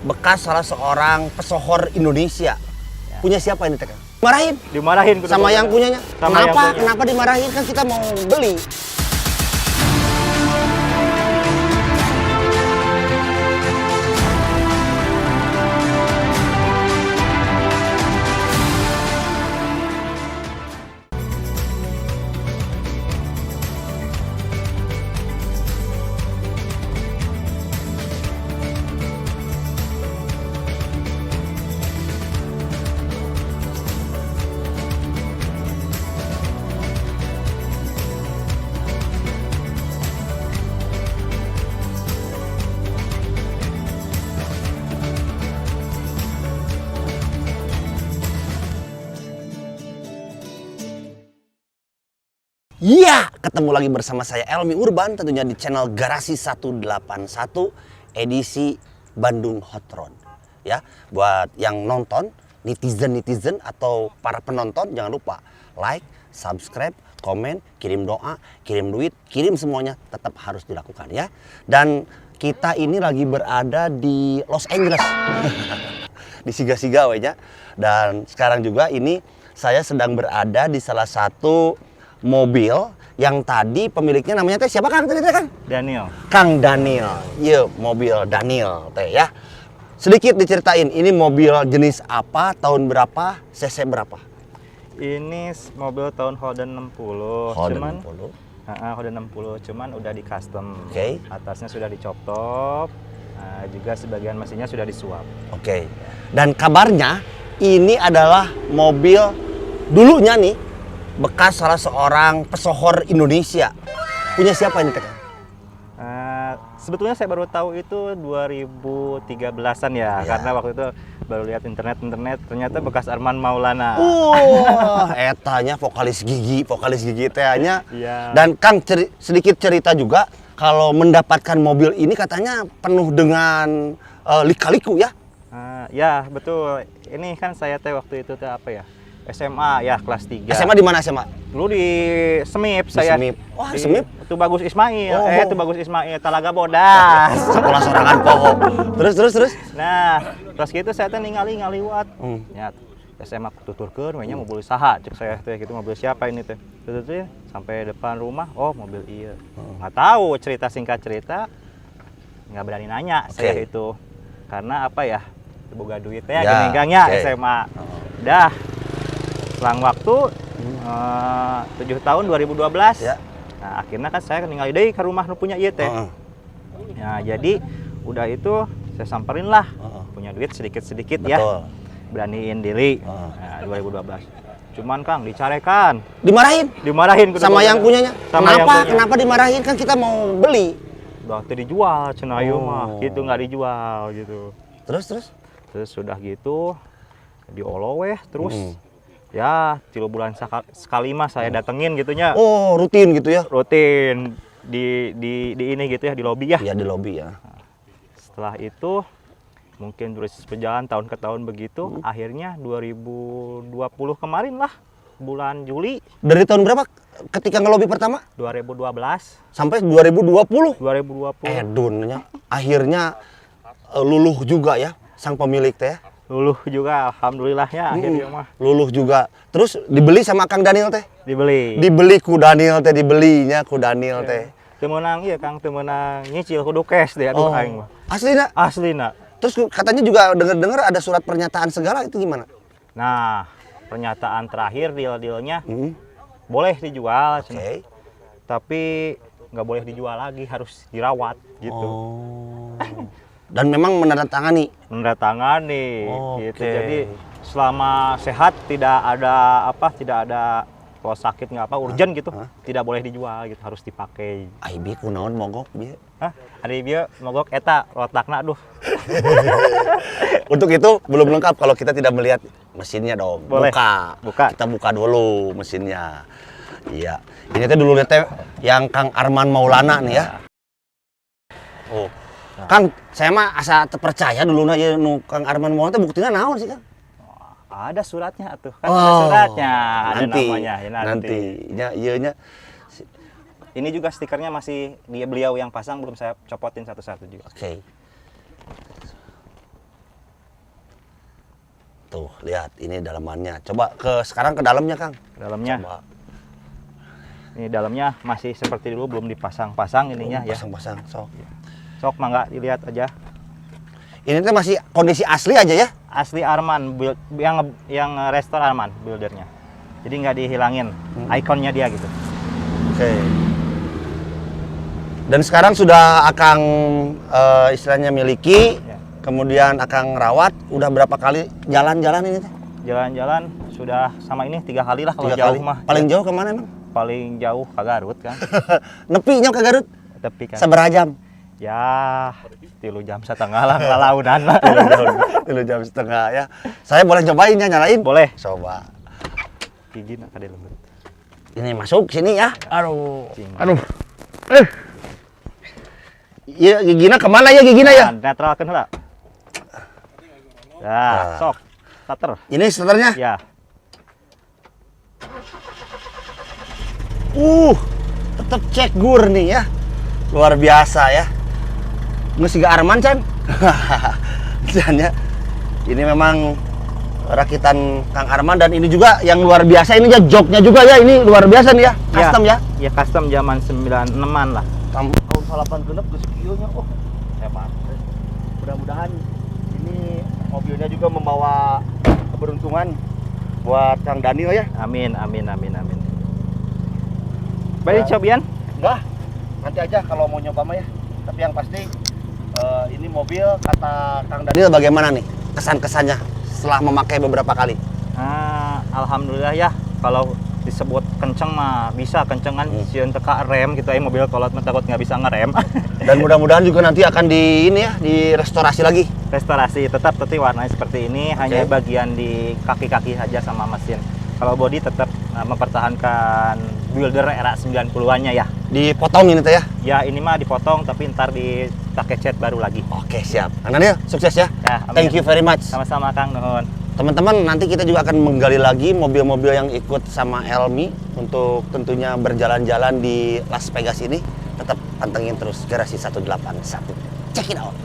bekas salah seorang pesohor Indonesia. Ya. Punya siapa ini Teh? Marahin sama yang punyanya. Kenapa dimarahin? Kan kita mau beli. Iya, ketemu lagi bersama saya Elmi Urban tentunya di channel Garasi 181 edisi Bandung Hot Rod. Ya, buat yang nonton, netizen atau para penonton jangan lupa like, subscribe, komen, kirim doa, kirim duit, kirim semuanya tetap harus dilakukan ya. Dan kita ini lagi berada di Los Angeles. Di Siga-Siga wenya. Dan sekarang juga ini saya sedang berada di salah satu mobil yang tadi pemiliknya namanya teh siapa Kang tadi teh Kang? Daniel. Kang Daniel. Iya, mobil Daniel teh ya. Sedikit diceritain ini mobil jenis apa, tahun berapa, cc berapa? Ini mobil tahun Holden 60. Holden cuman 60. Holden 60 cuman udah di custom. Oke. Atasnya sudah dicop-top. Juga sebagian mesinnya sudah disuap. Oke. Dan kabarnya ini adalah mobil dulunya nih bekas salah seorang pesohor Indonesia. Punya siapa ini Teh? Sebetulnya saya baru tahu itu 2013-an ya, karena waktu itu baru lihat internet ternyata bekas Arman Maulana. Etanya vokalis gigi tehnya. Iya. Dan Kang sedikit cerita juga kalau mendapatkan mobil ini katanya penuh dengan lika-liku ya. Ya betul. Ini kan saya teh waktu itu teh apa ya? SMA ya kelas 3. SMA di mana SMA? Dulu di Semip saya. Semip. Wah, Semip. Itu Bagus Ismail. Oh. Itu Bagus Ismail Talaga Bodas. Sekolah sorangan poho. Terus. Nah, terus gitu saya teh ningali ngaliwat. Ya, SMA tuturkeun we nya mobil saha cek saya teh gitu mobil siapa ini teh. Terus ya sampai depan rumah, oh mobil ieu. Nggak tahu singkat cerita. Nggak berani nanya saya itu. Karena apa ya? Boga duit ya, genenggangnya SMA. Dah. Selang waktu 7 tahun 2012 ya. Nah akhirnya kan saya ningali deui ke rumah nu punya ieu teh. Nah jadi udah itu saya samperin lah punya duit sedikit ya, beraniin diri. Nah 2012 cuman Kang dicarekan, dimarahin sama yang punyanya. Kenapa punya. dimarahin? Kan kita mau beli. Udah dijual cenah ayeuna mah gitu, nggak dijual gitu. Terus sudah gitu dioloweh terus. Ya, 3 bulan sekali mah saya datengin gitunya. Oh, rutin gitu ya? Rutin di ini gitu ya, di lobi ya. Iya, di lobi ya. Nah, setelah itu mungkin terus berjalan tahun ke tahun begitu, akhirnya 2020 kemarin lah, bulan Juli. Dari tahun berapa ketika ngelobi pertama? 2012 sampai 2020. 2020. Edunnya akhirnya luluh juga ya sang pemilik teh. Luluh juga alhamdulillahnya akhirnya mah. Luluh juga. Terus dibeli sama Kang Daniel teh? Dibeli ku Daniel teh, dibelinya ku Daniel teh. Teu meunang ieu Kang, teu meunang nyicil kudu cash deh aduh aing mah. Aslina. Terus katanya juga dengar ada surat pernyataan segala, itu gimana? Nah, pernyataan terakhir deal-dealnya boleh dijual, tapi nggak boleh dijual lagi, harus dirawat gitu. Dan memang menandatangani gitu. Jadi selama sehat tidak ada kalau sakit nggak urgent gitu, tidak boleh dijual gitu, harus dipakai. Aibi kunaon mogok bieu? Ada bieu mogok eta lotakna aduh. Untuk itu belum lengkap kalau kita tidak melihat mesinnya dong. Boleh. Buka. Kita buka dulu mesinnya. Iya. Ini teh dulu teh yang Kang Arman Maulana nih ya. Oh. Kang, saya mah asa terpercaya dulu ya nu Kang Arman Maulana teh buktinya naon sih Kang? Ada suratnya atuh. Kan ada suratnya, ada namanya. Ya, nanti. Iya. Ini juga stikernya masih beliau yang pasang, belum saya copotin satu-satu juga. Oke. Tuh, lihat ini dalamannya. Coba sekarang ke dalamnya, Kang. Dalamnya. Coba. Ini dalamnya masih seperti dulu, belum dipasang-pasang ininya ya. Pasang-pasang, sok. Sok mangga dilihat aja. Ini tuh masih kondisi asli aja ya? Asli Arman, yang restore Arman buildernya. Jadi nggak dihilangin ikonnya dia gitu. Oke. Dan sekarang sudah Akang istilahnya miliki, Ya. kemudian Akang rawat. Udah berapa kali jalan-jalan ini teh? Jalan-jalan sudah sama ini 3 kali lah kalau 3 jauh kali. mah. Paling Ya. jauh kemana emang? Paling jauh ke Garut kan. Nepinya ke Garut? Tapi kan Seberapa jam? ya 3 jam setengah lah ngalaunan lah. 3 jam setengah ya. Saya boleh cobainnya, nyalain? Boleh. Coba. Gigi nak kada lembut. Ini masuk sini ya. Aduh. Cing. Aduh. Iya, gigina kemana ya gigina ya? Nah, netralkan lah. Ya, sok. Starter. Ini starternya? Ya. Tetap cek gur nih ya. Luar biasa ya. Nggak sih Arman, Chan? Chan ya. Ini memang rakitan Kang Arman, dan ini juga yang luar biasa ini ya, joknya juga ya, ini luar biasa nih ya, custom ya. Ya custom zaman 96-an lah. Tahun 8 genep ke sekionya, oh hebat. Mudah-mudahan ini mobilnya juga membawa keberuntungan buat Kang Daniel ya. Amin, amin, amin, amin. Baik, cobian. Enggak, nanti aja kalau mau nyoba mah ya. Tapi yang pasti ini mobil kata Kang Daniel bagaimana nih kesan-kesannya setelah memakai beberapa kali? Alhamdulillah ya, kalau disebut kenceng mah bisa kencengan sieun teka rem gitu ya, mobil kolot mah takut nggak bisa ngerem. Dan mudah-mudahan juga nanti akan di ini ya, direstorasi lagi. Restorasi tetap tapi warnanya seperti ini, hanya bagian di kaki-kaki saja sama mesin. Kalau bodi tetap mempertahankan builder era 90-annya ya. Dipotong ini teh ya? Ya ini mah dipotong tapi ntar dipakai cat baru lagi. Oke, siap. Kang Daniel, sukses ya. Ya, amin. Thank you very much. Sama-sama Kang, nuhun. Teman-teman, nanti kita juga akan menggali lagi mobil-mobil yang ikut sama Elmi untuk tentunya berjalan-jalan di Las Vegas ini. Tetap pantengin terus Garasi 181. Check it out.